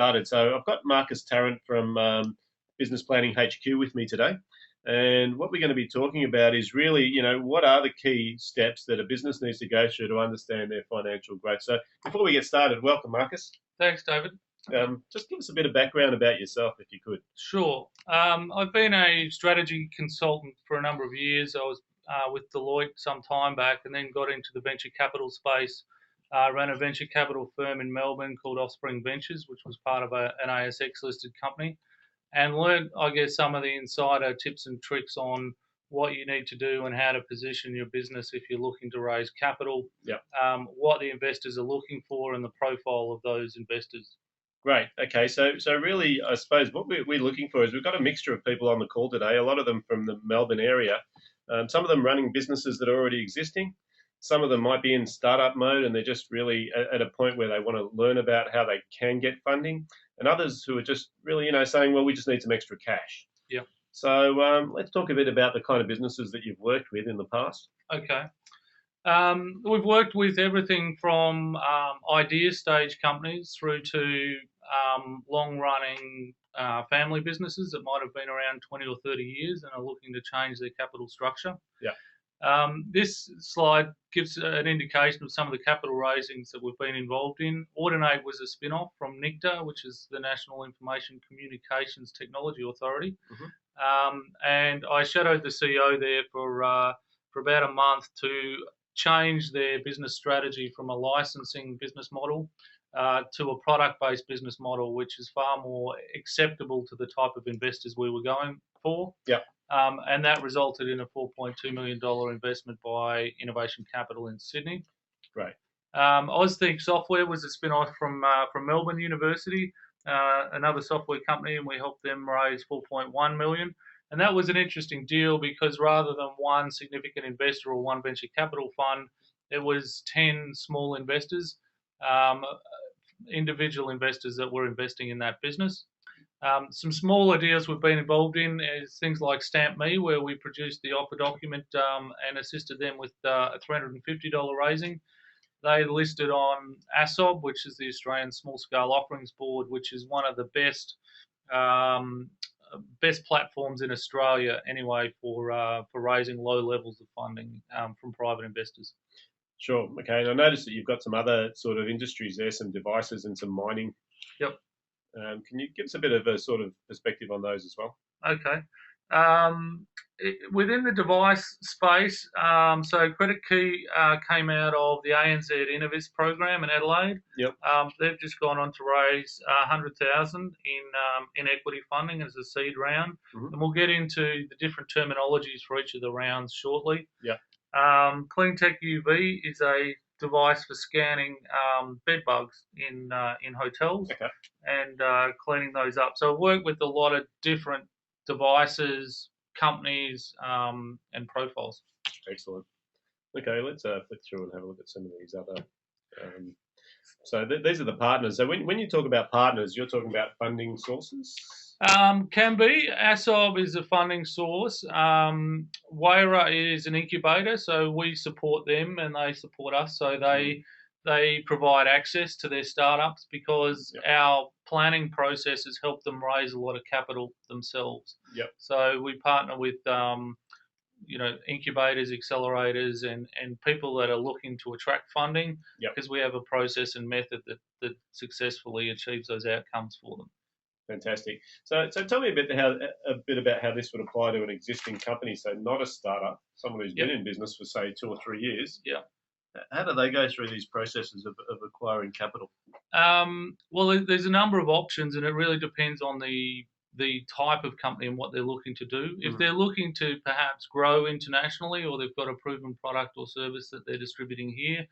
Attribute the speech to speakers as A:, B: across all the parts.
A: Started. So I've got Marcus Tarrant from Business Planning HQ with me today. And what we're going to be talking about is really, what are the key steps that a business needs to go through to understand their financial growth. So before we get started, welcome, Marcus.
B: Thanks, David.
A: Just give us a bit of background about yourself, if you could.
B: Sure. I've been a strategy consultant for a number of years. I was with Deloitte some time back and then got into the venture capital space. Ran a venture capital firm in Melbourne called Offspring Ventures, which was part of an ASX-listed company, and learned, I guess, some of the insider tips and tricks on what you need to do and how to position your business if you're looking to raise capital, what the investors are looking for and the profile of those investors.
A: Great. Okay. So really, I suppose what we're looking for is we've got a mixture of people on the call today, a lot of them from the Melbourne area, some of them running businesses that are already existing. Some of them might be in startup mode and they're just really at a point where they want to learn about how they can get funding, and others who are just really, saying, well, we just need some extra cash.
B: Yeah.
A: So let's talk a bit about the kind of businesses that you've worked with in the past.
B: Okay. We've worked with everything from idea stage companies through to long-running family businesses that might have been around 20 or 30 years and are looking to change their capital structure.
A: Yeah.
B: This slide gives an indication of some of the capital raisings that we've been involved in. Audinate was a spin-off from NICTA, which is the National Information Communications Technology Authority.
A: Mm-hmm.
B: And I shadowed the CEO there for about a month to change their business strategy from a licensing business model to a product-based business model, which is far more acceptable to the type of investors we were going for.
A: Yeah.
B: And that resulted in a $4.2 million investment by Innovation Capital in Sydney.
A: Right.
B: Ozthink Software was a spin-off from Melbourne University, another software company, and we helped them raise $4.1 million. And that was an interesting deal because rather than one significant investor or one venture capital fund, there was 10 small investors, individual investors that were investing in that business. Some smaller deals we've been involved in is things like Stamp Me, where we produced the offer document and assisted them with a $350 raising. They listed on ASOB, which is the Australian Small Scale Offerings Board, which is one of the best platforms in Australia anyway for raising low levels of funding from private investors.
A: Sure. Okay. And I noticed that you've got some other sort of industries there, some devices and some mining.
B: Yep.
A: Can you give us a bit of a sort of perspective on those as well?
B: Okay. Within the device space, so Credit Key came out of the ANZ Innovis program in Adelaide.
A: Yep.
B: They've just gone on to raise $100,000 in equity funding as a seed round,
A: Mm-hmm.
B: and we'll get into the different terminologies for each of the rounds shortly.
A: Yeah.
B: Cleantech UV is a device for scanning bed bugs in hotels.
A: Okay.
B: And cleaning those up. So I work with a lot of different devices, companies, and profiles.
A: Excellent. Okay, let's flick through and have a look at some of these other. So these are the partners. So when you talk about partners, you're talking about funding sources?
B: Can be. ASOB is a funding source. Waira is an incubator, so we support them and they support us. So they provide access to their startups because our planning processes help them raise a lot of capital themselves.
A: Yep.
B: So we partner with incubators, accelerators, and people that are looking to attract funding because we have a process and method that successfully achieves those outcomes for them.
A: Fantastic. So tell me a bit about how this would apply to an existing company, so not a startup, someone who's been in business for say 2 or 3 years.
B: Yeah.
A: How do they go through these processes of acquiring capital?
B: Well, there's a number of options, and it really depends on the type of company and what they're looking to do. If they're looking to perhaps grow internationally, or they've got a proven product or service that they're distributing here,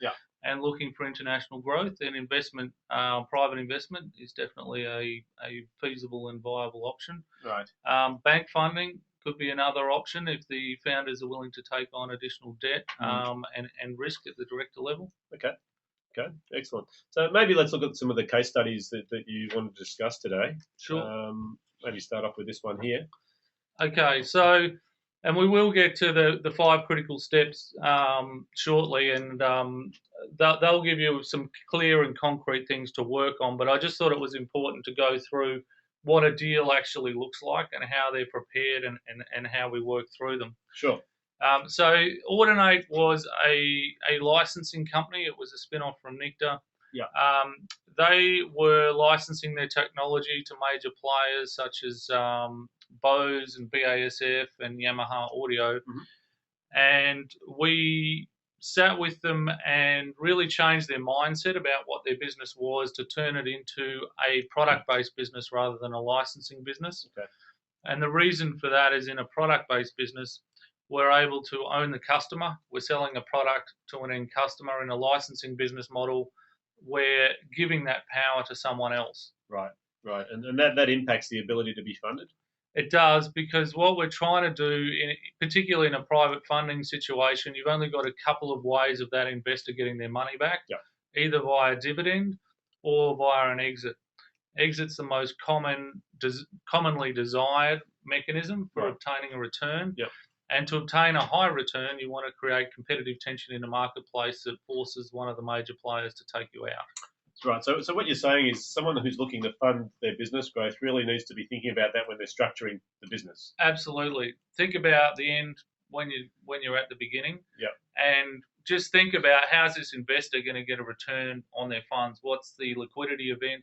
B: and looking for international growth, then private investment is definitely a feasible and viable option.
A: Right.
B: Bank funding could be another option if the founders are willing to take on additional debt and risk at the director level.
A: Okay, excellent. So maybe let's look at some of the case studies that you want to discuss today.
B: Sure.
A: Maybe start off with this one here.
B: Okay, so And we will get to the 5 critical steps shortly, and they'll give you some clear and concrete things to work on. But I just thought it was important to go through what a deal actually looks like and how they're prepared and how we work through them.
A: Sure.
B: So Audinate was a licensing company. It was a spin-off from Nicta.
A: Yeah.
B: They were licensing their technology to major players such as Bose and BASF and Yamaha Audio. And we sat with them and really changed their mindset about what their business was to turn it into a product-based business rather than a licensing business.
A: Okay.
B: And the reason for that is in a product-based business, we're able to own the customer. We're selling a product to an end customer. In a licensing business model, we're giving that power to someone else.
A: Right. And that impacts the ability to be funded?
B: It does, because what we're trying to do, particularly in a private funding situation, you've only got a couple of ways of that investor getting their money back, either via dividend or via an exit. Exit's the most commonly desired mechanism for obtaining a return. And to obtain a high return, you want to create competitive tension in the marketplace that forces one of the major players to take you out.
A: That's right. So what you're saying is someone who's looking to fund their business growth really needs to be thinking about that when they're structuring the business.
B: Absolutely. Think about the end when you're at the beginning.
A: Yeah.
B: And just think about, how's this investor going to get a return on their funds? What's the liquidity event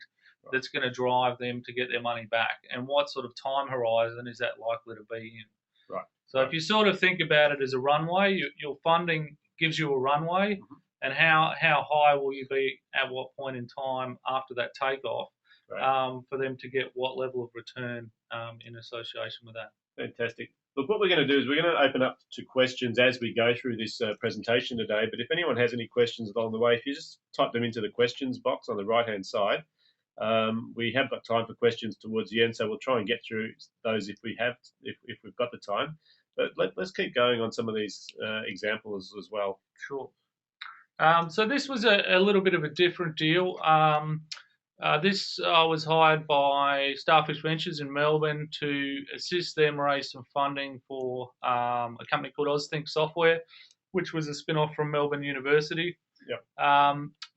B: that's going to drive them to get their money back? And what sort of time horizon is that likely to be in?
A: Right.
B: So if you sort of think about it as a runway, your funding gives you a runway, and how high will you be at what point in time after that takeoff for them to get what level of return in association with that.
A: Fantastic. Look, what we're going to do is we're going to open up to questions as we go through this presentation today. But if anyone has any questions along the way, if you just type them into the questions box on the right-hand side. We have got time for questions towards the end, so we'll try and get through those if we've got the time. But let's keep going on some of these examples as well.
B: Sure. So this was a little bit of a different deal. This I was hired by Starfish Ventures in Melbourne to assist them raise some funding for a company called AusThink Software, which was a spin-off from Melbourne University.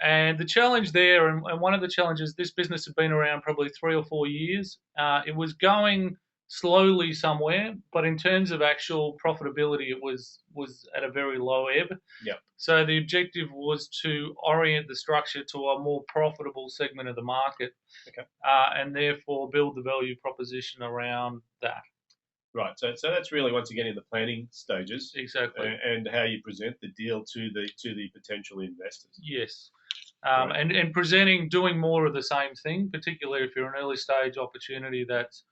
B: And the challenge there, and one of the challenges, this business had been around probably 3 or 4 years. It was going slowly somewhere, but in terms of actual profitability, it was at a very low ebb. So the objective was to orient the structure to a more profitable segment of the market, and therefore build the value proposition around that.
A: Right. So that's really, once again, in the planning stages.
B: Exactly.
A: And how you present the deal to the potential investors.
B: Yes. And presenting, doing more of the same thing, particularly if you're an early stage opportunity that's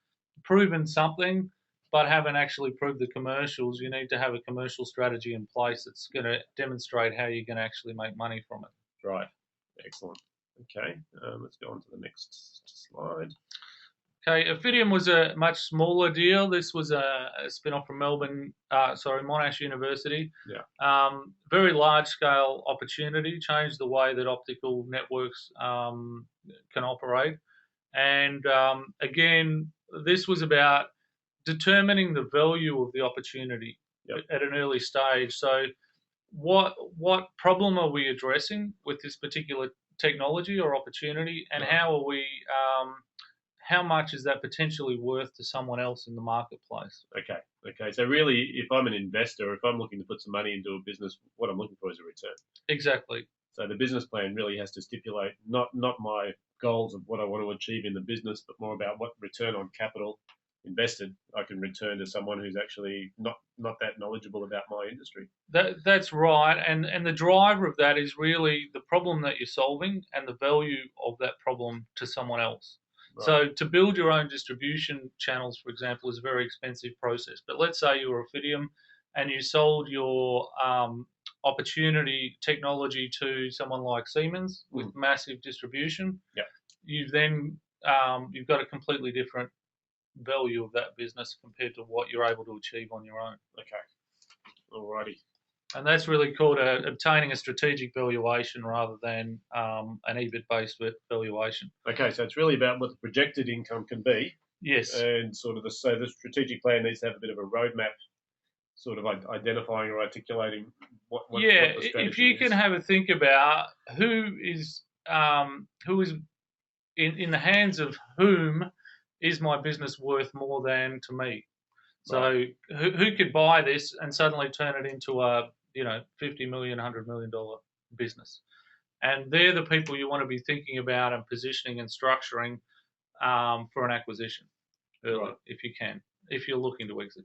B: proven something but haven't actually proved the commercials. You need to have a commercial strategy in place that's going to demonstrate how you're going to actually make money from it.
A: Right. Excellent. Okay. Let's go on to the next slide.
B: Okay, Ophidium was a much smaller deal. This was a spin-off from Monash University. Very large-scale opportunity, changed the way that optical networks can operate. And again, this was about determining the value of the opportunity at an early stage. So what problem are we addressing with this particular technology or opportunity, and how are we how much is that potentially worth to someone else in the marketplace?
A: Okay. So really, if I'm an investor, if I'm looking to put some money into a business, what I'm looking for is a return.
B: Exactly.
A: So the business plan really has to stipulate not my goals of what I want to achieve in the business, but more about what return on capital invested I can return to someone who's actually not that knowledgeable about my industry.
B: That's right. And the driver of that is really the problem that you're solving and the value of that problem to someone else. So to build your own distribution channels, for example, is a very expensive process. But let's say you were Ophidium and you sold your opportunity technology to someone like Siemens with massive distribution. You've then you've got a completely different value of that business compared to what you're able to achieve on your own.
A: Okay. Alrighty.
B: And that's really called obtaining a strategic valuation rather than an EBIT-based valuation.
A: Okay, so it's really about what the projected income can be.
B: Yes.
A: And sort of the strategic plan needs to have a bit of a roadmap sort of identifying or articulating
B: Yeah,
A: what the
B: if
A: strategy
B: you can
A: is.
B: have a think about who is in the hands of whom is my business worth more than to me.
A: Right.
B: So who could buy this and suddenly turn it into a 50 million, $100 million business? And they're the people you want to be thinking about and positioning and structuring for an acquisition early,
A: Right.
B: if you can, if you're looking to exit.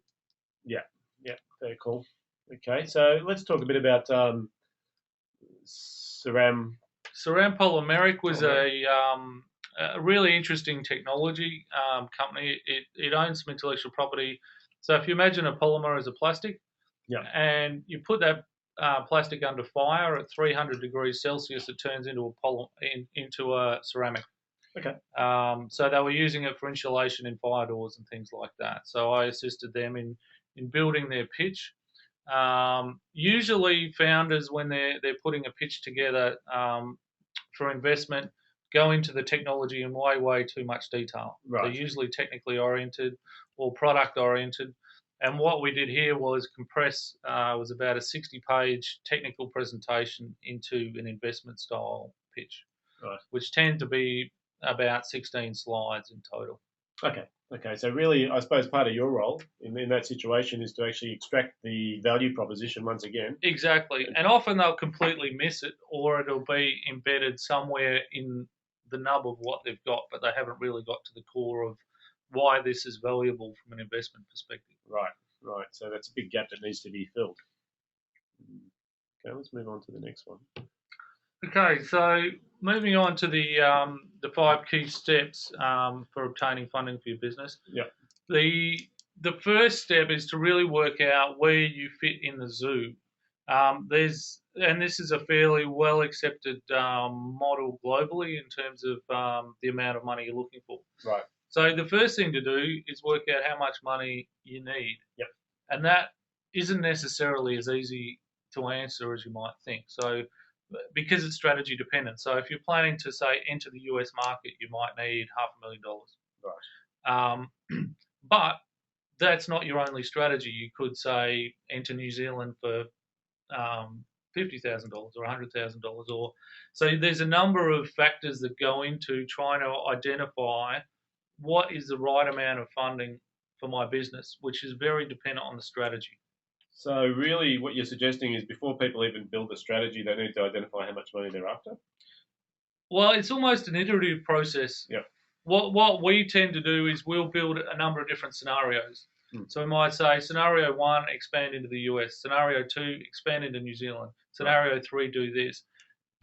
A: Yeah. Yeah. Very cool. Okay. So let's talk a bit about Ceram.
B: Ceram Polymeric was
A: Polymeric.
B: a really interesting technology company. It owns some intellectual property. So if you imagine a polymer as a plastic,
A: Yeah.
B: and you put that plastic under fire at 300 degrees Celsius, it turns into a ceramic.
A: Okay.
B: So they were using it for insulation in fire doors and things like that. So I assisted them in building their pitch. Usually, founders, when they're putting a pitch together for investment, go into the technology in way too much detail.
A: Right.
B: They're usually technically oriented or product oriented. And what we did here was compress was about a 60-page technical presentation into an investment style pitch,
A: Right.
B: which tend to be about 16 slides in total.
A: Okay. Okay. So really, I suppose part of your role in that situation is to actually extract the value proposition once again.
B: Exactly. And often they'll completely miss it, or it'll be embedded somewhere in the nub of what they've got, but they haven't really got to the core of why this is valuable from an investment perspective.
A: Right. Right. So that's a big gap that needs to be filled. Okay. Let's move on to the next one.
B: Okay, so moving on to the 5 key steps for obtaining funding for your business.
A: Yeah.
B: The first step is to really work out where you fit in the zoo. This is a fairly well accepted model globally in terms of the amount of money you're looking for.
A: Right.
B: So the first thing to do is work out how much money you need.
A: Yep.
B: And that isn't necessarily as easy to answer as you might think. So because it's strategy dependent. So if you're planning to say enter the US market, you might need $500,000.
A: Right.
B: But that's not your only strategy. You could say enter New Zealand for $50,000 or $100,000, or so there's a number of factors that go into trying to identify what is the right amount of funding for my business, which is very dependent on the strategy.
A: So really, what you're suggesting is before people even build a strategy, they need to identify how much money they're after.
B: Well, it's almost an iterative process.
A: Yeah.
B: What we tend to do is we'll build a number of different scenarios. So we might say scenario 1, expand into the US. Scenario 2, expand into New Zealand. Scenario 3, do this.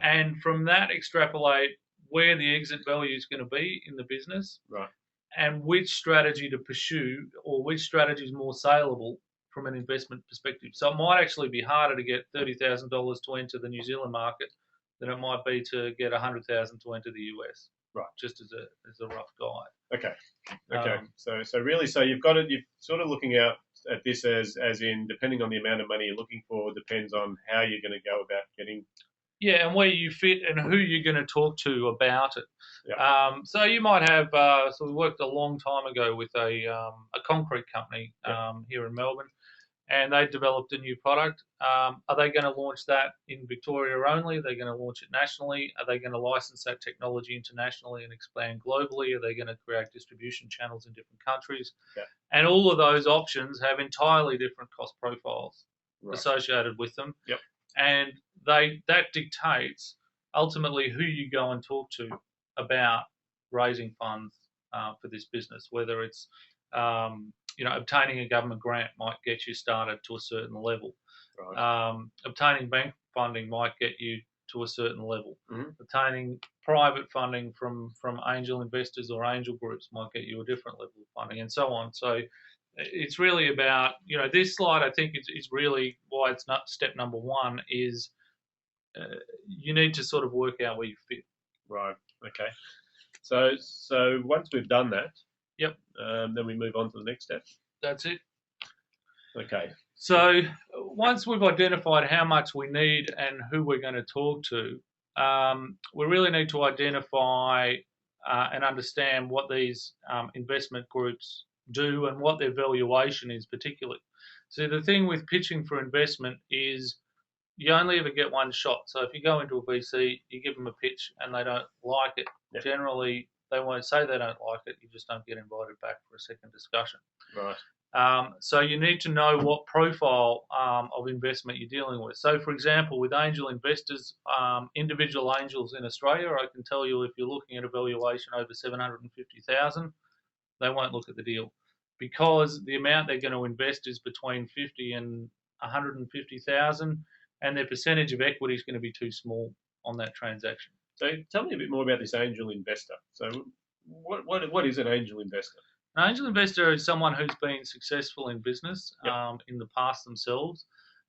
B: And from that, extrapolate where the exit value is going to be in the business.
A: Right.
B: And which strategy to pursue, or which strategy is more saleable from an investment perspective. So it might actually be harder to get $30,000 to enter the New Zealand market than it might be to get $100,000 to enter the US.
A: Right.
B: Just as a rough guide.
A: Okay. Okay. So really, so you've got it. You're sort of looking out at this as in depending on the amount of money you're looking for, depends on how you're going to go about getting.
B: Yeah, and where you fit and who you're going to talk to about it.
A: Yeah.
B: So you might have. So we worked a long time ago with a concrete company here in Melbourne, and they developed a new product. Are they going to launch that in Victoria only? Are they going to launch it nationally? Are they going to license that technology internationally and expand globally? Are they going to create distribution channels in different countries?
A: Okay.
B: And all of those options have entirely different cost profiles associated with them.
A: Yep.
B: And that dictates ultimately who you go and talk to about raising funds for this business, whether it's obtaining a government grant might get you started to a certain level.
A: Right.
B: Obtaining bank funding might get you to a certain level.
A: Mm-hmm.
B: Obtaining private funding from angel investors or angel groups might get you a different level of funding, and so on. So it's really about, this slide, I think, is really why it's not step number 1 is you need to sort of work out where you fit.
A: Right. Okay. So once we've done that,
B: yep.
A: Then we move on to the next step.
B: That's it.
A: Okay.
B: So once we've identified how much we need and who we're going to talk to, we really need to identify and understand what these investment groups do and what their valuation is particularly. So the thing with pitching for investment is you only ever get one shot. So if you go into a VC, you give them a pitch and they don't like it,
A: Yep.
B: generally they won't say they don't like it. You just don't get invited back for a second discussion.
A: Right.
B: So you need to know what profile of investment you're dealing with. So, for example, with angel investors, individual angels in Australia, I can tell you if you're looking at a valuation over 750,000, they won't look at the deal because the amount they're going to invest is between 50 and 150,000, and their percentage of equity is going to be too small on that transaction.
A: So tell me a bit more about this angel investor. So what is an angel investor?
B: An angel investor is someone who's been successful in business
A: Yep.
B: in the past themselves,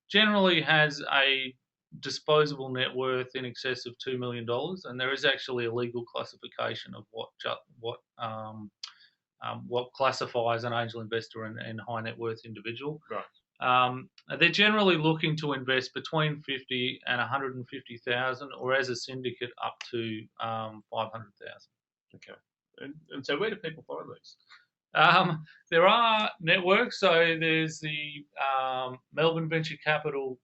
B: generally has a disposable net worth in excess of $2 million, and there is actually a legal classification of what classifies an angel investor and high net worth individual.
A: Right.
B: They're generally looking to invest between 50 and 150,000, or as a syndicate up to 500,000.
A: Okay. And so where do people find these?
B: There are networks. So there's the Melbourne Venture Capital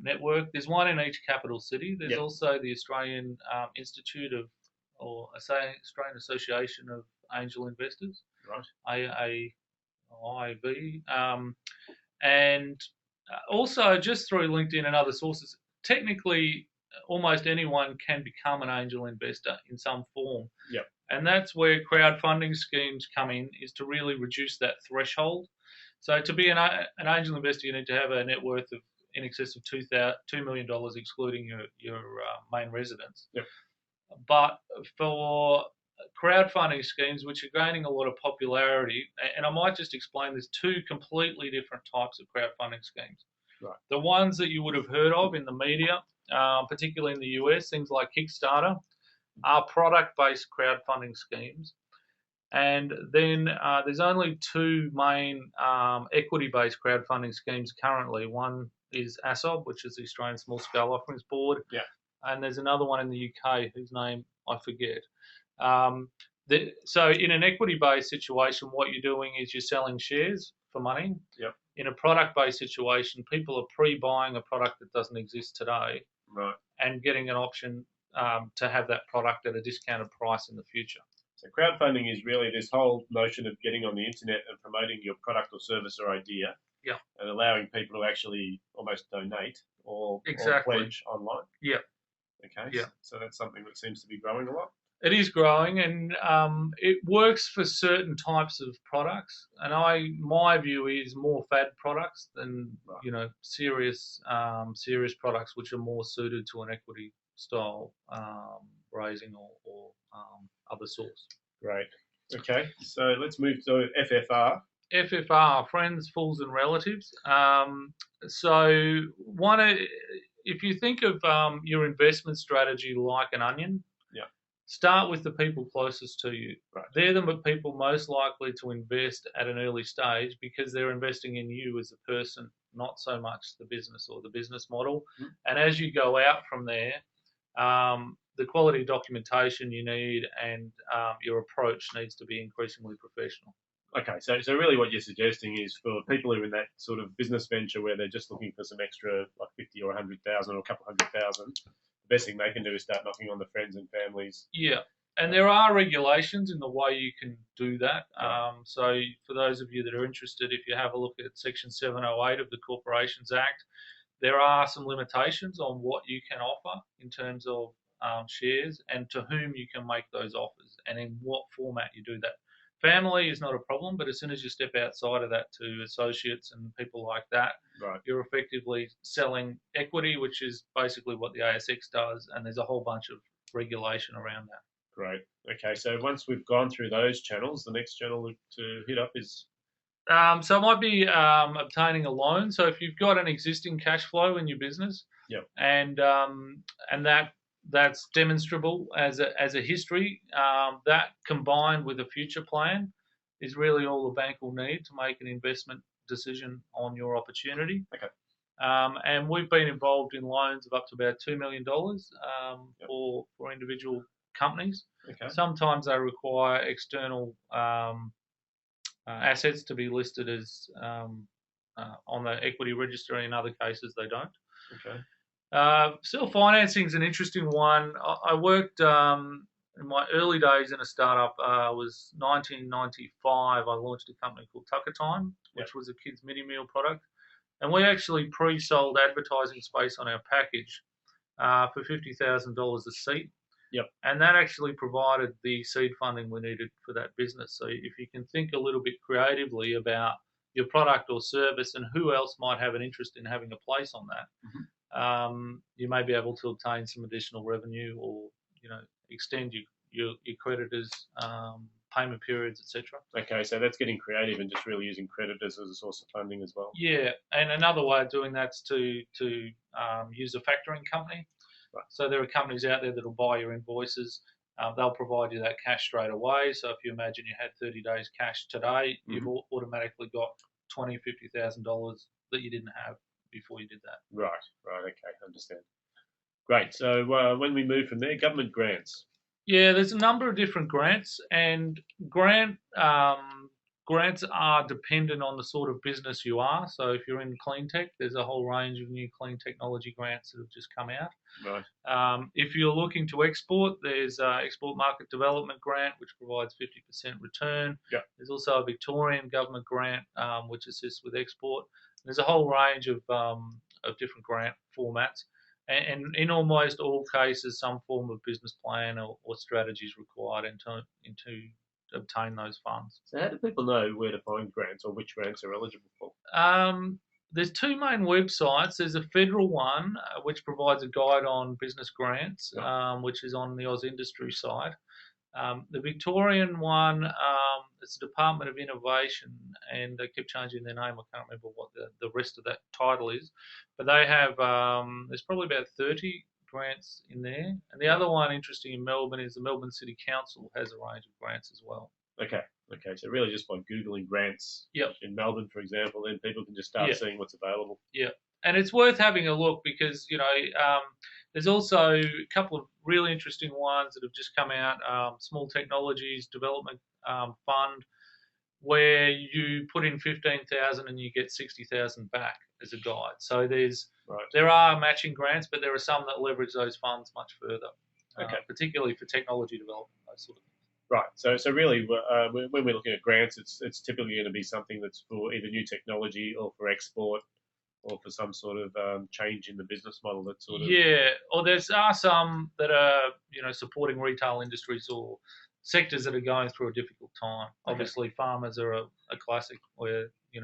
B: network. There's one in each capital city. There's
A: Yep.
B: also the Australian Institute of, or Australian Association of Angel Investors,
A: Right.
B: AAIV, and also just through LinkedIn and other sources. Technically, almost anyone can become an angel investor in some form.
A: Yep.
B: And that's where crowdfunding schemes come in, is to really reduce that threshold. So to be an angel investor, you need to have a net worth of in excess of $2 million, excluding your main residence.
A: Yep.
B: But for crowdfunding schemes, which are gaining a lot of popularity, and I might just explain, there's two completely different types of crowdfunding schemes.
A: Right.
B: The ones that you would have heard of in the media, particularly in the US, things like Kickstarter, are product-based crowdfunding schemes. And then there's only two main equity-based crowdfunding schemes currently. One is ASOB, which is the Australian Small Scale Offerings Board.
A: Yeah.
B: And there's another one in the UK whose name I forget. So in an equity-based situation, what you're doing is you're selling shares for money.
A: Yep.
B: In a product-based situation, people are pre-buying a product that doesn't exist today.
A: Right.
B: And getting an option to have that product at a discounted price in the future.
A: So crowdfunding is really this whole notion of getting on the internet and promoting your product or service or idea.
B: Yeah.
A: And allowing people to actually almost donate or pledge online.
B: Yeah.
A: Okay.
B: Yeah.
A: So that's something that seems to be growing a lot.
B: It is growing, and it works for certain types of products. And my view is more fad products than serious products, which are more suited to an equity style raising or other source.
A: Great. Okay, so let's move to FFR.
B: FFR, friends, fools, and relatives. So if you think of your investment strategy like an onion, start with the people closest to you.
A: Right.
B: They're the people most likely to invest at an early stage because they're investing in you as a person, not so much the business or the business model.
A: Mm.
B: And as you go out from there, the quality documentation you need and your approach needs to be increasingly professional.
A: Okay, so really what you're suggesting is for people who are in that sort of business venture where they're just looking for some extra, like 50 or 100,000 or a couple 100,000, the best thing they can do is start knocking on the friends and families.
B: Yeah, and there are regulations in the way you can do that.
A: Right.
B: So for those of you that are interested, if you have a look at Section 708 of the Corporations Act, there are some limitations on what you can offer in terms of shares and to whom you can make those offers and in what format you do that. Family is not a problem, but as soon as you step outside of that to associates and people like that,
A: right,
B: you're effectively selling equity, which is basically what the ASX does, and there's a whole bunch of regulation around that.
A: Great. Okay, so once we've gone through those channels, the next channel to hit up is?
B: So it might be obtaining a loan. So if you've got an existing cash flow in your business,
A: yep,
B: and that's demonstrable as a history, that combined with a future plan is really all the bank will need to make an investment decision on your opportunity.
A: Okay.
B: And we've been involved in loans of up to about $2 million
A: yep,
B: for individual companies.
A: Okay.
B: Sometimes they require external assets to be listed as on the equity register. In other cases, they don't.
A: Okay.
B: Self-financing is an interesting one. I worked in my early days in a startup. Was 1995. I launched a company called Tucker Time, which was a kids mini meal product, and we actually pre-sold advertising space on our package for $50,000 a seat.
A: Yep.
B: And that actually provided the seed funding we needed for that business. So if you can think a little bit creatively about your product or service and who else might have an interest in having a place on that, you may be able to obtain some additional revenue, or extend your creditors' payment periods, etc.
A: Okay, so that's getting creative and just really using creditors as a source of funding as well.
B: Yeah, and another way of doing that's to use a factoring company.
A: Right.
B: So there are companies out there that will buy your invoices. They'll provide you that cash straight away. So if you imagine you had 30 days cash today, you've automatically got $50,000 that you didn't have before you did that.
A: Right. Okay, understand. Great. So when we move from there, government grants.
B: Yeah, there's a number of different grants, and grants are dependent on the sort of business you are. So if you're in clean tech, there's a whole range of new clean technology grants that have just come out.
A: Right.
B: If you're looking to export, there's Export Market Development Grant, which provides 50% return.
A: Yep.
B: There's also a Victorian government grant, which assists with export. There's a whole range of different grant formats. And in almost all cases, some form of business plan or strategy is required to obtain those funds.
A: So how do people know where to find grants or which grants are eligible for?
B: There's two main websites. There's a federal one, which provides a guide on business grants, which is on the Oz Industry site. The Victorian one, it's the Department of Innovation, and they keep changing their name. I can't remember what the rest of that title is, but they have there's probably about 30 grants in there. And the other one, interesting in Melbourne, is the Melbourne City Council has a range of grants as well.
A: Okay. So really, just by googling grants in Melbourne, for example, then people can just start seeing what's available.
B: Yeah, and it's worth having a look because there's also a couple of really interesting ones that have just come out. Small Technologies Development Fund, where you put in 15,000 and you get 60,000 back as a guide. So there are matching grants, but there are some that leverage those funds much further. Particularly for technology development, those sort of things.
A: Right. So really, when we're looking at grants, it's typically going to be something that's for either new technology or for export, or for some sort of change in the business model. That sort of.
B: Yeah, or there's some that are supporting retail industries or sectors that are going through a difficult time. Okay. Obviously, farmers are a classic where you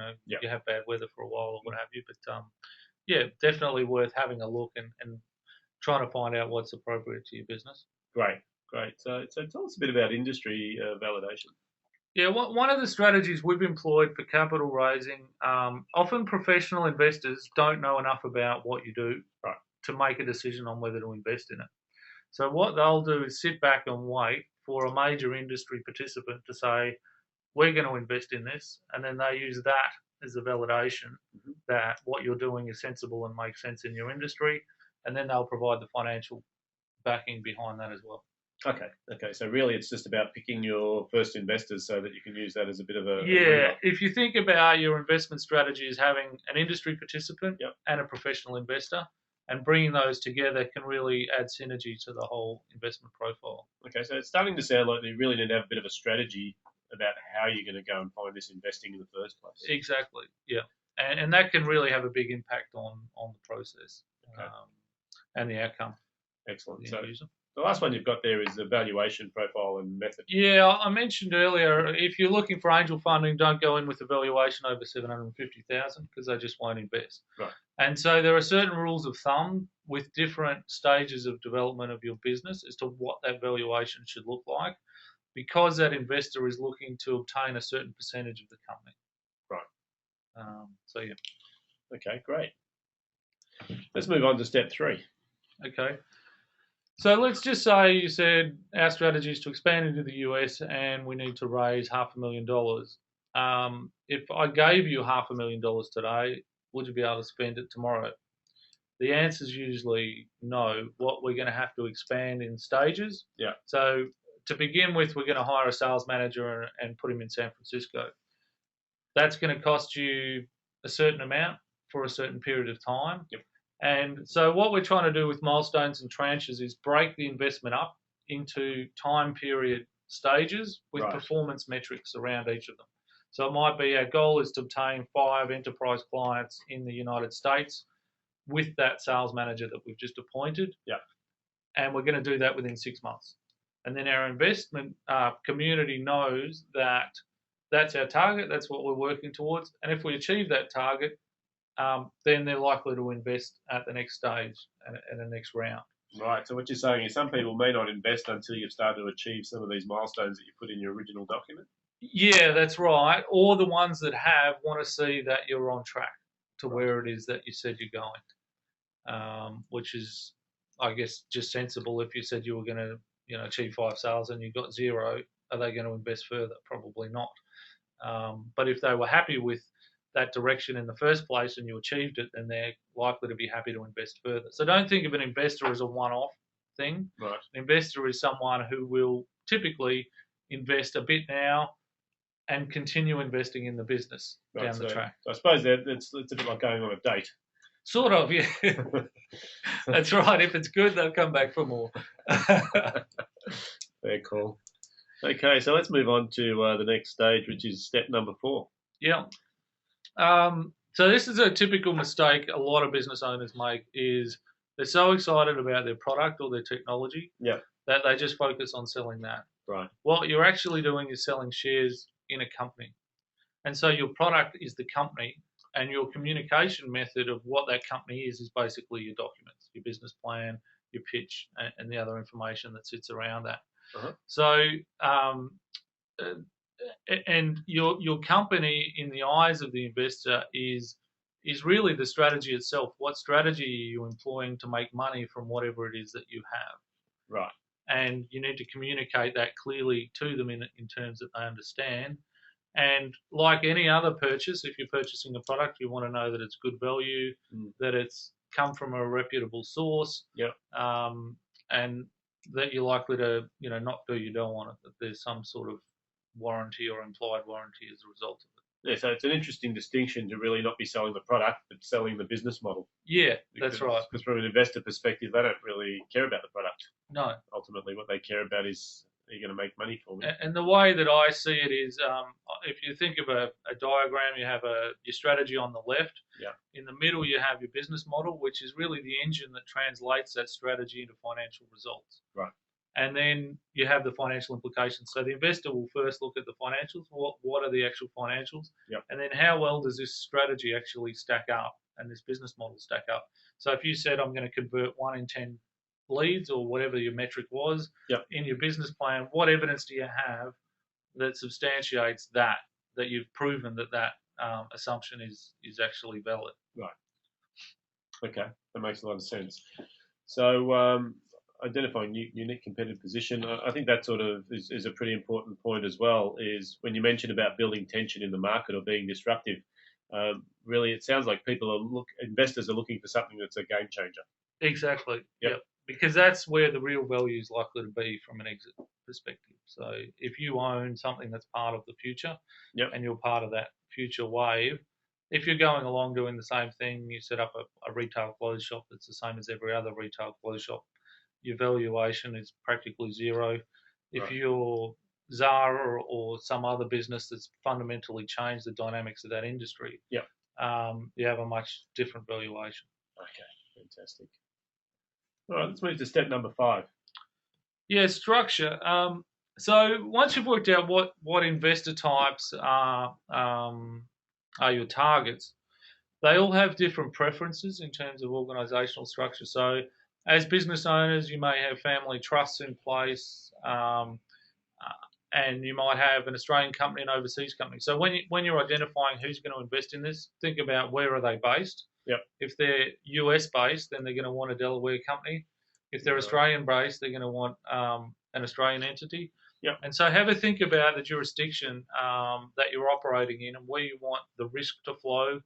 B: have bad weather for a while or what have you. But definitely worth having a look and trying to find out what's appropriate to your business.
A: Great. So tell us a bit about industry validation.
B: Yeah, one of the strategies we've employed for capital raising, often professional investors don't know enough about what you do to make a decision on whether to invest in it. So what they'll do is sit back and wait for a major industry participant to say, we're going to invest in this, and then they use that as a validation that what you're doing is sensible and makes sense in your industry, and then they'll provide the financial backing behind that as well.
A: Okay. So really, it's just about picking your first investors so that you can use that as a bit of a
B: if you think about your investment strategy as having an industry participant and a professional investor, and bringing those together can really add synergy to the whole investment profile.
A: Okay, so it's starting to sound like you really need to have a bit of a strategy about how you're going to go and find this investing in the first place.
B: Exactly. Yeah, and that can really have a big impact on the process and the outcome.
A: Excellent. So the last one you've got there is the valuation profile and method.
B: Yeah, I mentioned earlier, if you're looking for angel funding, don't go in with a valuation over 750,000 because they just won't invest.
A: Right.
B: And so there are certain rules of thumb with different stages of development of your business as to what that valuation should look like, because that investor is looking to obtain a certain percentage of the company.
A: Right. Okay, great. Let's move on to step 3.
B: Okay. So let's just say you said our strategy is to expand into the US and we need to raise $500,000. If I gave you $500,000 today, would you be able to spend it tomorrow? The answer is usually no. What we're going to have to expand in stages.
A: Yeah.
B: So to begin with, we're going to hire a sales manager and put him in San Francisco. That's going to cost you a certain amount for a certain period of time.
A: Yep.
B: And so what we're trying to do with milestones and tranches is break the investment up into time period stages with
A: Right.
B: performance metrics around each of them. So it might be our goal is to obtain 5 enterprise clients in the United States with that sales manager that we've just appointed.
A: Yeah.
B: And we're going to do that within 6 months. And then our investment community knows that that's our target, that's what we're working towards. And if we achieve that target, then they're likely to invest at the next stage and the next round.
A: Right. So what you're saying is some people may not invest until you've started to achieve some of these milestones that you put in your original document.
B: Yeah, that's right. Or the ones that have want to see that you're on track to
A: Right.
B: where it is that you said you're going, which is, I guess, just sensible. If you said you were going to, achieve 5 sales and you got 0, are they going to invest further? Probably not. But if they were happy with that direction in the first place and you achieved it, then they're likely to be happy to invest further. So don't think of an investor as a one-off thing.
A: Right.
B: An investor is someone who will typically invest a bit now and continue investing in the business down the track.
A: I suppose it's a bit like going on a date.
B: Sort of, yeah. That's right. If it's good, they'll come back for more.
A: Very cool. Okay, so let's move on to the next stage, which is step number 4.
B: Yeah. So this is a typical mistake a lot of business owners make is they're so excited about their product or their technology that they just focus on selling that.
A: Right.
B: What you're actually doing is selling shares in a company. And so your product is the company, and your communication method of what that company is basically your documents, your business plan, your pitch, and the other information that sits around that.
A: Uh-huh.
B: So, and your company in the eyes of the investor is really the strategy itself. What strategy are you employing to make money from whatever it is that you have?
A: Right.
B: And you need to communicate that clearly to them in terms that they understand. And like any other purchase, if you're purchasing a product, you want to know that it's good value, that it's come from a reputable source, and that you're likely to, not do you don't want it, that there's some sort of warranty or implied warranty as a result of it.
A: Yeah, so it's an interesting distinction to really not be selling the product, but selling the business model.
B: Yeah, that's right.
A: Because from an investor perspective, they don't really care about the product.
B: No.
A: Ultimately, what they care about is, are you going to make money for me?
B: And the way that I see it is, if you think of a diagram, you have your strategy on the left.
A: Yeah.
B: In the middle, you have your business model, which is really the engine that translates that strategy into financial results.
A: Right.
B: And then you have the financial implications. So the investor will first look at the financials. What are the actual financials?
A: Yep.
B: And then how well does this strategy actually stack up and this business model stack up? So if you said, I'm going to convert 1 in 10 leads or whatever your metric was in your business plan, what evidence do you have that substantiates that you've proven that assumption is actually valid?
A: Right. Okay, that makes a lot of sense. So identifying unique competitive position, I think that sort of is a pretty important point as well, is when you mentioned about building tension in the market or being disruptive, really it sounds like investors are looking for something that's a game changer.
B: Exactly.
A: Yep.
B: Because that's where the real value is likely to be from an exit perspective. So if you own something that's part of the future and you're part of that future wave, if you're going along doing the same thing, you set up a retail clothes shop that's the same as every other retail clothes shop, your valuation is practically zero. If you're Zara or some other business that's fundamentally changed the dynamics of that industry, you have a much different valuation.
A: Okay, fantastic. All right, let's move to step number 5.
B: Yeah, structure. So once you've worked out what investor types are your targets, they all have different preferences in terms of organisational structure. So as business owners, you may have family trusts in place, and you might have an Australian company and overseas company. So when you're identifying who's going to invest in this, think about where are they based.
A: Yep.
B: If they're US based, then they're going to want a Delaware company. If they're Australian based, they're going to want an Australian entity.
A: Yep.
B: And so have a think about the jurisdiction that you're operating in and where you want the risk to flow.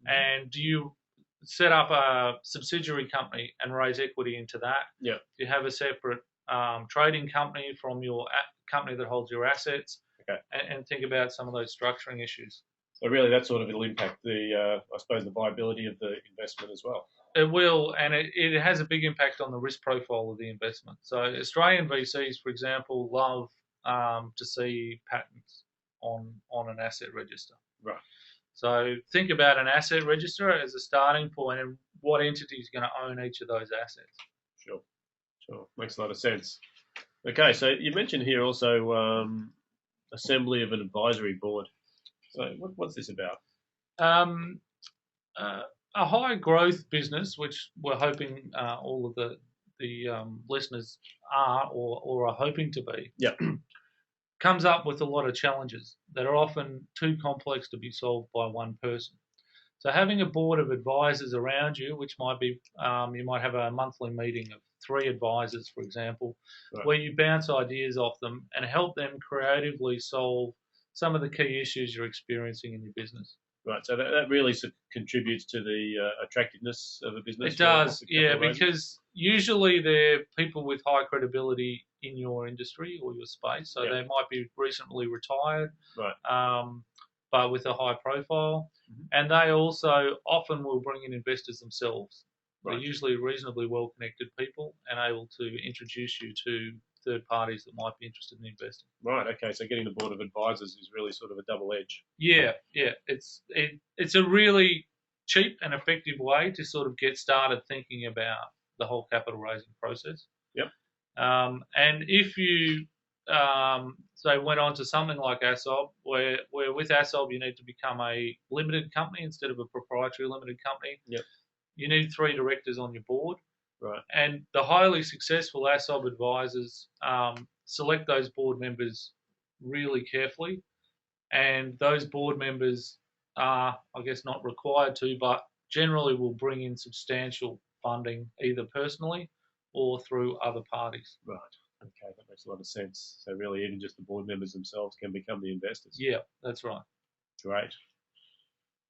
B: And do you set up a subsidiary company and raise equity into that?
A: Yeah.
B: Do you have a separate trading company from your company that holds your assets?
A: Okay.
B: And think about some of those structuring issues.
A: So really, that sort of will impact I suppose, the viability of the investment as well.
B: It will, and it has a big impact on the risk profile of the investment. So Australian VCs, for example, love to see patents on an asset register.
A: Right.
B: So think about an asset register as a starting point, and what entity is going to own each of those assets.
A: Sure. Sure. Makes a lot of sense. Okay, so you mentioned here also assembly of an advisory board. So what's this about?
B: Um, uh, a high growth business, which we're hoping all of the listeners are or are hoping to be,
A: Yeah.
B: comes up with a lot of challenges that are often too complex to be solved by one person. So having a board of advisors around you, which might be you might have a monthly meeting of 3 advisors, for example,
A: Right.
B: where you bounce ideas off them and help them creatively solve some of the key issues you're experiencing in your business.
A: Right. So that really contributes to the attractiveness of a business.
B: It does, yeah, because usually they're people with high credibility in your industry or your space. So they might be recently retired,
A: right,
B: but with a high profile.
A: Mm-hmm.
B: And they also often will bring in investors themselves.
A: Right.
B: They're usually reasonably well connected people and able to introduce you to third parties that might be interested in investing.
A: Right. Okay. So getting the board of advisors is really sort of a double edge.
B: Yeah. It's a really cheap and effective way to sort of get started thinking about the whole capital raising process.
A: Yep.
B: And if you so went on to something like ASOB, where with ASOB you need to become a limited company instead of a proprietary limited company.
A: Yep.
B: You need 3 directors on your board.
A: Right.
B: And the highly successful ASOB advisors select those board members really carefully. And those board members are, I guess, not required to, but generally will bring in substantial funding either personally or through other parties.
A: Right. Okay, that makes a lot of sense. So really, even just the board members themselves can become the investors.
B: Yeah, that's right.
A: Great.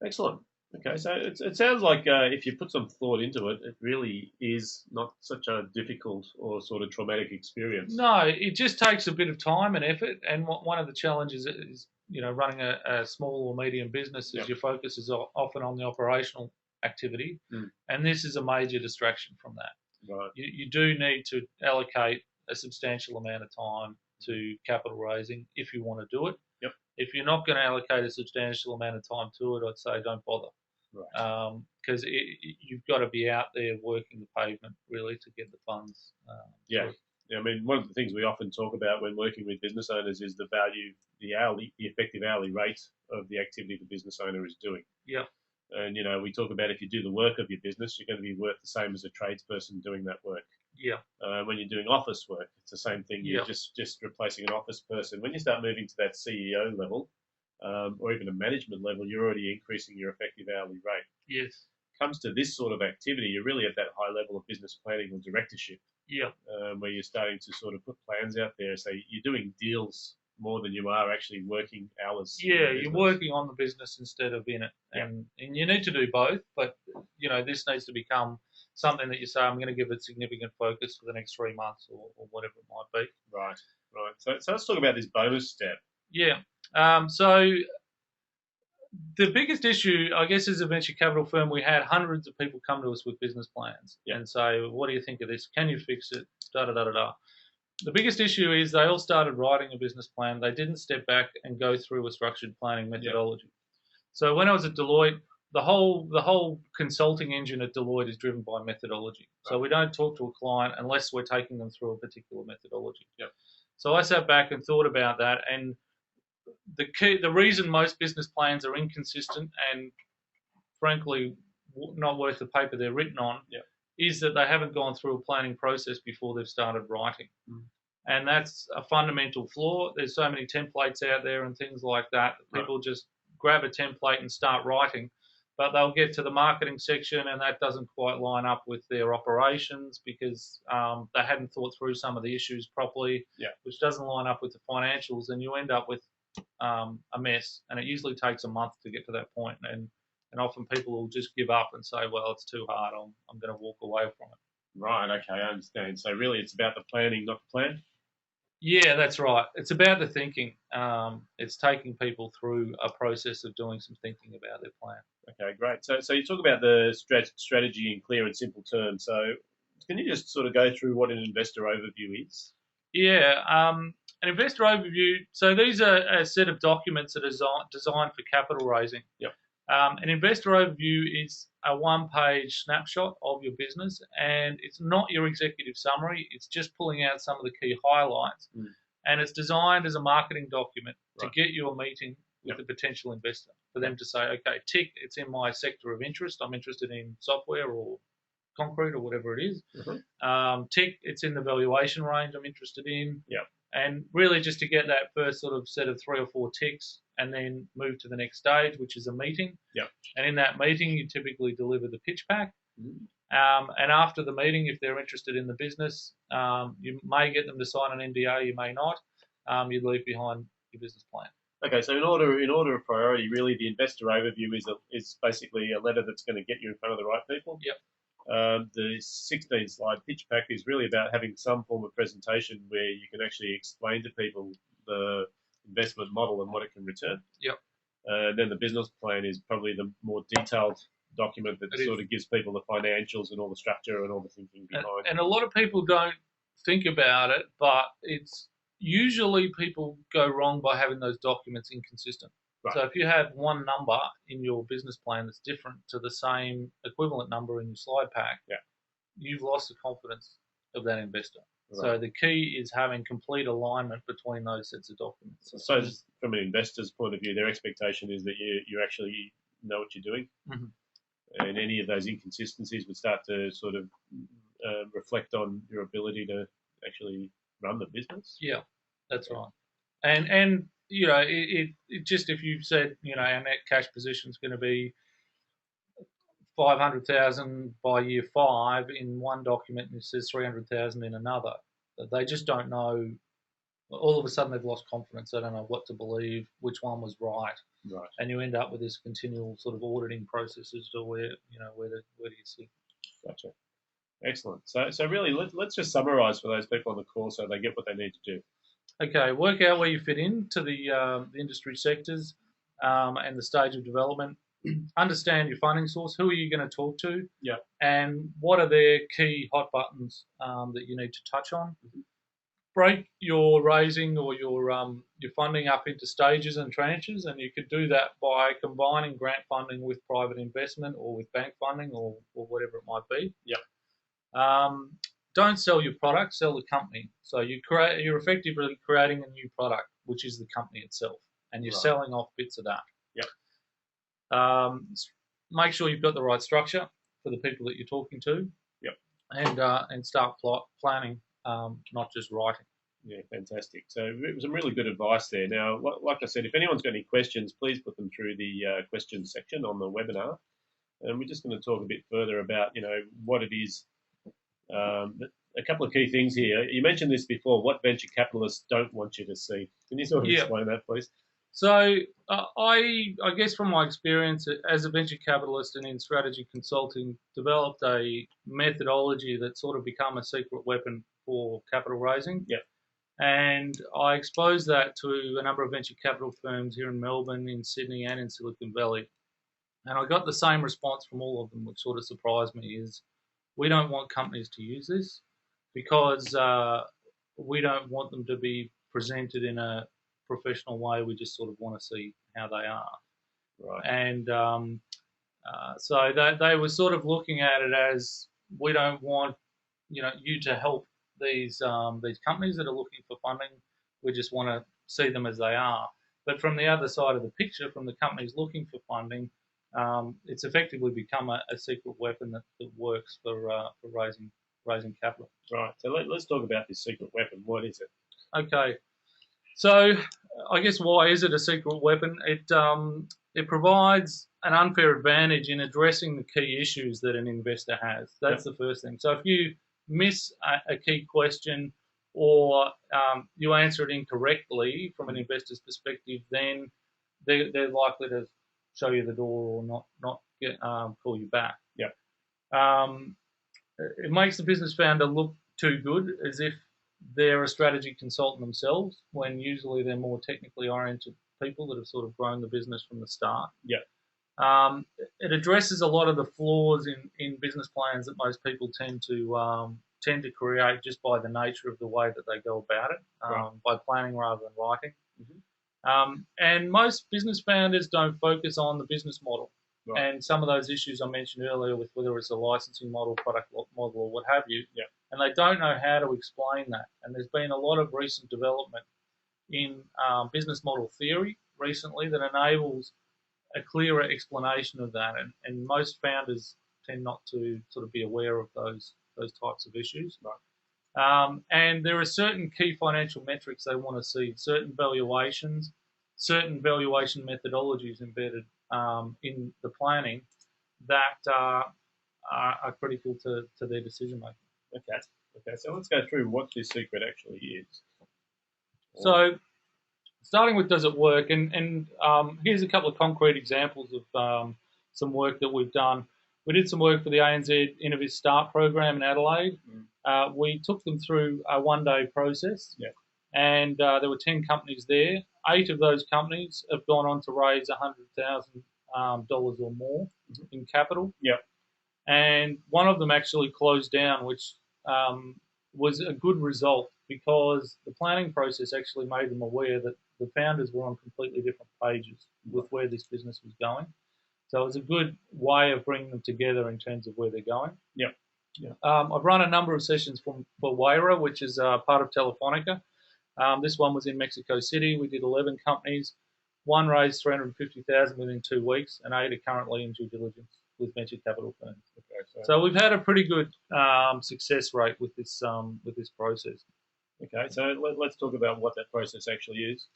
A: Excellent. Okay, so it sounds like if you put some thought into it, it really is not such a difficult or sort of traumatic experience.
B: No, it just takes a bit of time and effort. And one of the challenges is, running a small or medium business is your focus is often on the operational activity. And this is a major distraction from that.
A: Right.
B: You do need to allocate a substantial amount of time to capital raising if you want to do it.
A: Yep.
B: If you're not going to allocate a substantial amount of time to it, I'd say don't bother.
A: Right.
B: Because you've got to be out there working the pavement really to get the funds.
A: Yeah. I mean, one of the things we often talk about when working with business owners is the value, the effective hourly rate of the activity the business owner is doing.
B: Yeah.
A: And, we talk about if you do the work of your business, you're going to be worth the same as a tradesperson doing that work.
B: Yeah.
A: When you're doing office work, it's the same thing. You're just replacing an office person. When you start moving to that CEO level, or even a management level, you're already increasing your effective hourly rate.
B: Yes.
A: Comes to this sort of activity, you're really at that high level of business planning or directorship.
B: Yeah.
A: Where you're starting to sort of put plans out there. So you're doing deals more than you are actually working hours.
B: Yeah, you're working on the business instead of in it. And you need to do both, but this needs to become something that you say, I'm going to give it significant focus for the next 3 months or whatever it might be.
A: Right. So let's talk about this bonus step.
B: Yeah. So the biggest issue, I guess, as a venture capital firm, we had hundreds of people come to us with business plans and say, what do you think of this? Can you fix it? Da da da da da. The biggest issue is they all started writing a business plan. They didn't step back and go through a structured planning methodology. So when I was at Deloitte, the whole consulting engine at Deloitte is driven by methodology. Right. So we don't talk to a client unless we're taking them through a particular methodology.
A: Yep.
B: So I sat back and thought about that, and the reason most business plans are inconsistent and frankly not worth the paper they're written on is that they haven't gone through a planning process before they've started writing. And that's a fundamental flaw. There's so many templates out there and things like that. People just grab a template and start writing, but they'll get to the marketing section and that doesn't quite line up with their operations because they hadn't thought through some of the issues properly, which doesn't line up with the financials, and you end up with a mess. And it usually takes a month to get to that point. And often people will just give up and say, well, it's too hard. I'm going to walk away from it.
A: Right, okay, I understand. So really it's about the planning, not the plan?
B: Yeah, that's right. It's about the thinking. It's taking people through a process of doing some thinking about their plan.
A: Okay, great. So you talk about the strategy in clear and simple terms. So can you just sort of go through what an investor overview is?
B: Yeah, an investor overview. So these are a set of documents that are designed for capital raising.
A: Yep.
B: An investor overview is a one-page snapshot of your business, and it's not your executive summary. It's just pulling out some of the key highlights, and it's designed as a marketing document to get you a meeting with a potential investor for them to say, okay, tick, it's in my sector of interest. I'm interested in software or concrete or whatever it is. Tick, it's in the valuation range I'm interested in.
A: Yeah.
B: And really just to get that first sort of set of 3 or 4 ticks and then move to the next stage, which is a meeting.
A: Yeah.
B: And in that meeting, you typically deliver the pitch pack. And after the meeting, if they're interested in the business, you may get them to sign an NDA, you may not. You leave behind your business plan.
A: Okay, so in order of priority, really, the investor overview is basically a letter that's going to get you in front of the right people.
B: Yep.
A: The 16-slide pitch pack is really about having some form of presentation where you can actually explain to people the investment model and what it can return.
B: Yep.
A: Then the business plan is probably the more detailed document that sort of gives people the financials and all the structure and all the thinking behind.
B: And a lot of people don't think about it, but it's usually people go wrong by having those documents inconsistent. Right. So if you have one number in your business plan that's different to the same equivalent number in your slide pack, you've lost the confidence of that investor. Right. So the key is having complete alignment between those sets of documents.
A: So from an investor's point of view, their expectation is that you actually know what you're doing. And any of those inconsistencies would start to sort of reflect on your ability to actually run the business.
B: Yeah, that's right. And you know, it just, if you said, you know, our net cash position is going to be 500,000 by year 5 in one document, and it says 300,000 in another, they just don't know. All of a sudden, they've lost confidence. They don't know what to believe, which one was right.
A: Right.
B: And you end up with this continual sort of auditing process as to where do you sit.
A: Gotcha. Excellent. So really, let's just summarise for those people on the call so they get what they need to do.
B: Okay, work out where you fit into the industry sectors and the stage of development. Understand your funding source. Who are you going to talk to?
A: Yeah.
B: And what are their key hot buttons that you need to touch on? Break your raising or your funding up into stages and tranches, and you could do that by combining grant funding with private investment or with bank funding or whatever it might be.
A: Yeah.
B: Don't sell your product, sell the company. So you're effectively creating a new product, which is the company itself, and you're selling off bits of that.
A: Yep.
B: Make sure you've got the right structure for the people that you're talking to.
A: Yep.
B: And start planning. Not just writing.
A: Yeah, fantastic. So it was some really good advice there. Now, like I said, if anyone's got any questions, please put them through the questions section on the webinar. And we're just going to talk a bit further about, what it is. A couple of key things here. You mentioned this before, what venture capitalists don't want you to see. Can you sort of explain that, please?
B: So I guess from my experience as a venture capitalist and in strategy consulting, developed a methodology that's sort of become a secret weapon for capital raising.
A: Yeah.
B: And I exposed that to a number of venture capital firms here in Melbourne, in Sydney and in Silicon Valley. And I got the same response from all of them, which sort of surprised me, is we don't want companies to use this because we don't want them to be presented in a professional way. We just sort of want to see how they are.
A: Right.
B: And so they were sort of looking at it as, we don't want you to help these companies that are looking for funding. We just want to see them as they are. But from the other side of the picture, from the companies looking for funding, it's effectively become a secret weapon that works for raising capital.
A: Right. So let's talk about this secret weapon. What is it?
B: Okay. So I guess, why is it a secret weapon? It provides an unfair advantage in addressing the key issues that an investor has. That's the first thing. So if you miss a key question or you answer it incorrectly from an investor's perspective, then they're likely to show you the door or not call you back.
A: Yep.
B: It makes the business founder look too good, as if they're a strategy consultant themselves, when usually they're more technically oriented people that have sort of grown the business from the start.
A: Yeah.
B: It addresses a lot of the flaws in business plans that most people tend to create just by the nature of the way that they go about it,
A: Right.
B: by planning rather than writing.
A: Mm-hmm.
B: And most business founders don't focus on the business model.
A: Right.
B: And some of those issues I mentioned earlier, with whether it's a licensing model, product model, or what have you,
A: Yeah.
B: and they don't know how to explain that. And there's been a lot of recent development in business model theory recently that enables a clearer explanation of that. And most founders tend not to sort of be aware of those types of issues.
A: Right.
B: And there are certain key financial metrics they want to see, certain valuations, certain valuation methodologies embedded in the planning that are critical to their decision making.
A: Okay. So let's go through what this secret actually is.
B: So, starting with does it work, and here's a couple of concrete examples of some work that we've done. We did some work for the ANZ Innovis Start program in Adelaide. We took them through a one-day process,
A: yeah.
B: And there were 10 companies there. 8 of those companies have gone on to raise $100,000 or more in capital.
A: Yep.
B: And one of them actually closed down, which was a good result, because the planning process actually made them aware that the founders were on completely different pages with where this business was going. So it was a good way of bringing them together in terms of where they're going.
A: Yeah.
B: I've run a number of sessions for Wayra, which is part of Telefonica. This one was in Mexico City. We did 11 companies. One raised $350,000 within 2 weeks, and 8 are currently in due diligence with venture capital firms. Okay, so we've had a pretty good success rate with this process.
A: Okay, so let's talk about what that process actually is.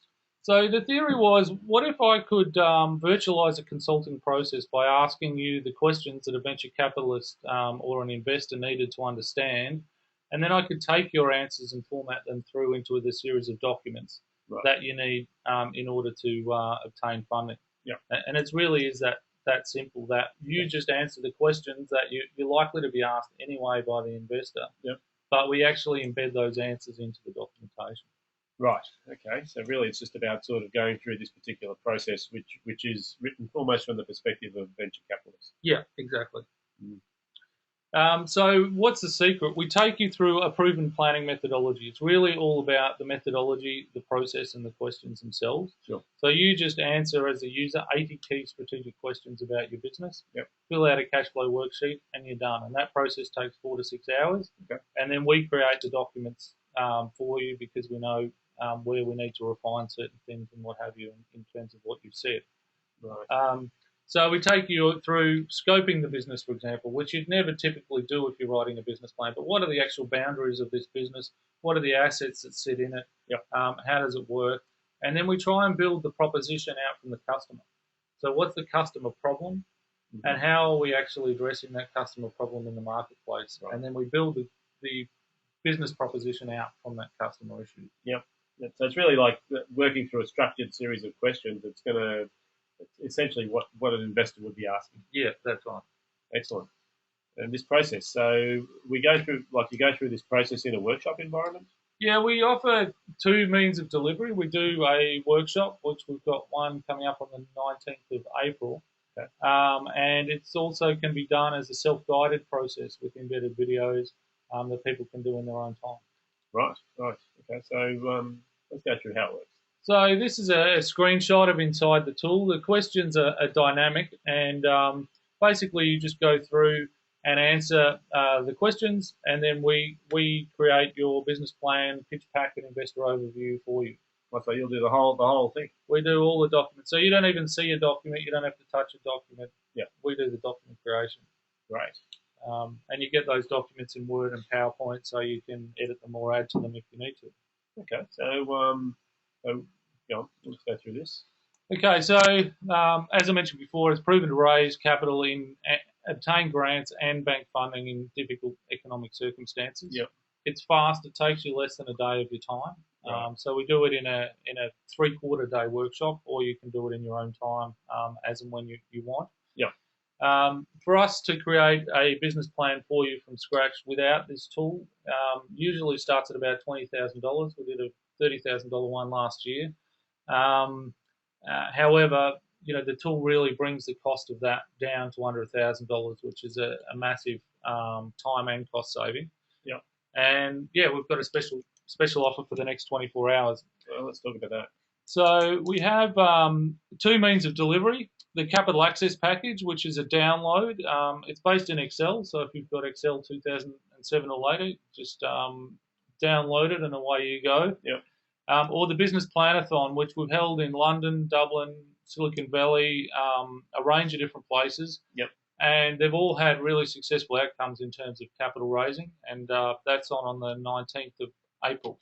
B: So the theory was, what if I could virtualize a consulting process by asking you the questions that a venture capitalist or an investor needed to understand, and then I could take your answers and format them through into the series of documents that you need in order to obtain funding.
A: Yeah.
B: And it really is that simple, that you just answer the questions that you're likely to be asked anyway by the investor.
A: Yep.
B: But we actually embed those answers into the documentation.
A: Right. Okay. So really, it's just about sort of going through this particular process, which is written almost from the perspective of venture capitalists.
B: Yeah, exactly. So what's the secret? We take you through a proven planning methodology. It's really all about the methodology, the process, and the questions themselves.
A: Sure.
B: So you just answer as a user 80 key strategic questions about your business.
A: Yep.
B: Fill out a cash flow worksheet, and you're done. And that process takes 4 to 6 hours.
A: Okay. And
B: then we create the documents for you, because we know where we need to refine certain things and what have you in terms of what you've said.
A: Right.
B: So we take you through scoping the business, for example, which you'd never typically do if you're writing a business plan. But what are the actual boundaries of this business? What are the assets that sit in it?
A: Yep.
B: How does it work? And then we try and build the proposition out from the customer. So what's the customer problem? Mm-hmm. And how are we actually addressing that customer problem in the marketplace? Right. And then we build the business proposition out from that customer issue.
A: Yep. So it's really like working through a structured series of questions that's going to essentially what an investor would be asking.
B: Yeah, that's right.
A: Excellent. And this process, so you go through this process in a workshop environment?
B: Yeah, we offer 2 means of delivery. We do a workshop, which we've got one coming up on the 19th of April.
A: Okay.
B: And it's also can be done as a self-guided process with embedded videos that people can do in their own time.
A: Right. Okay, so let's go through how it works.
B: So this is a screenshot of inside the tool. The questions are dynamic, and basically you just go through and answer the questions, and then we create your business plan, pitch pack, and investor overview for you.
A: So you'll do the whole thing?
B: We do all the documents. So you don't even see a document. You don't have to touch a document.
A: Yeah.
B: We do the document creation.
A: Great.
B: And you get those documents in Word and PowerPoint, so you can edit them or add to them if you need to.
A: Okay. So go on, let's go through this.
B: Okay, so as I mentioned before, it's proven to raise capital obtain grants and bank funding in difficult economic circumstances.
A: Yep.
B: It's fast. It takes you less than a day of your time. Right. So we do it in a 3/4 day workshop, or you can do it in your own time as and when you want.
A: Yeah.
B: For us to create a business plan for you from scratch without this tool usually starts at about $20,000. We did a $30,000 one last year. However, the tool really brings the cost of that down to under $1,000, which is a massive time and cost saving.
A: Yeah.
B: And yeah, we've got a special offer for the next 24 hours.
A: Well, let's talk about that.
B: So we have two means of delivery. The Capital Access Package, which is a download. It's based in Excel, so if you've got Excel 2007 or later, just download it and away you go.
A: Yep.
B: Or the Business Planathon, which we've held in London, Dublin, Silicon Valley, a range of different places.
A: Yep.
B: And they've all had really successful outcomes in terms of capital raising, and that's on the 19th of April.